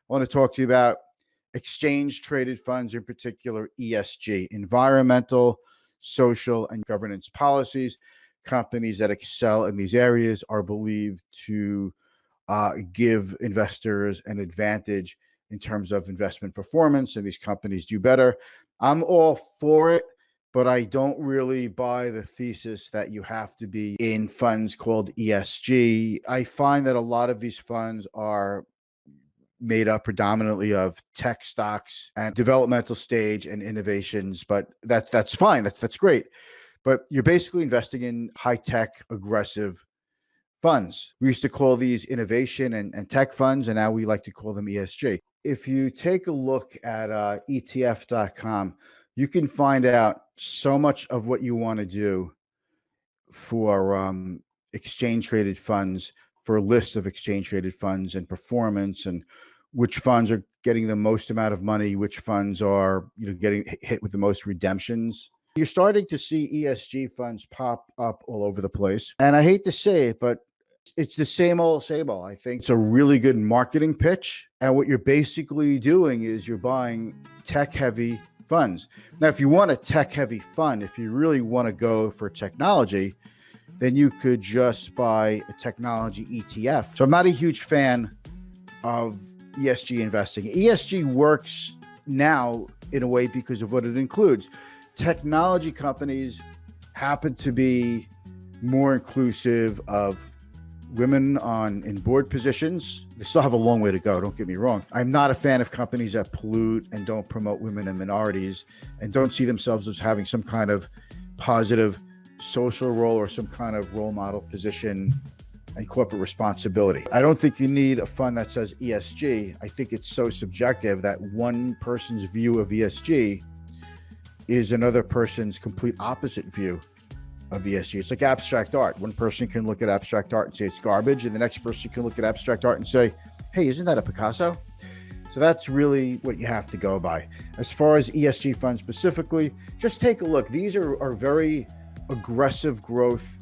want to talk to you about exchange traded funds, in particular ESG, environmental, social, and governance policies. Companies that excel in these areas are believed to give investors an advantage in terms of investment performance, and these companies do better. I'm all for it, but I don't really buy the thesis that you have to be in funds called ESG. I find that a lot of these funds are made up predominantly of tech stocks and developmental stage and innovations, but that's fine. That's great. But you're basically investing in high tech, aggressive funds. We used to call these innovation and tech funds, and now we like to call them ESG. If you take a look at ETF.com, you can find out so much of what you want to do for exchange traded funds, for a list of exchange traded funds and performance, and which funds are getting the most amount of money, which funds are getting hit with the most redemptions. You're starting to see ESG funds pop up all over the place. And I hate to say it, but it's the same old, same old. I think it's a really good marketing pitch. And what you're basically doing is you're buying tech heavy funds. Now, if you want a tech heavy fund, if you really want to go for technology, then you could just buy a technology ETF. So I'm not a huge fan of ESG investing. ESG works now in a way because of what it includes. Technology companies happen to be more inclusive of women in board positions. They still have a long way to go, don't get me wrong. I'm not a fan of companies that pollute and don't promote women and minorities and don't see themselves as having some kind of positive social role or some kind of role model position and corporate responsibility. I don't think you need a fund that says ESG. I think it's so subjective that one person's view of ESG is another person's complete opposite view of ESG. It's like abstract art. One person can look at abstract art and say it's garbage, and the next person can look at abstract art and say, hey, isn't that a Picasso? So that's really what you have to go by. As far as ESG funds specifically, just take a look. These are very aggressive growth,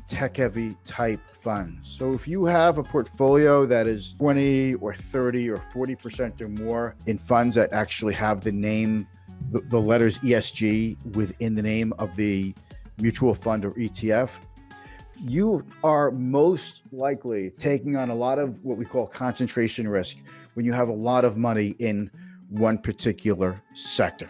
tech-heavy type funds. So if you have a portfolio that is 20 or 30 or 40% or more in funds that actually have the name, the letters ESG within the name of the mutual fund or ETF, you are most likely taking on a lot of what we call concentration risk when you have a lot of money in one particular sector.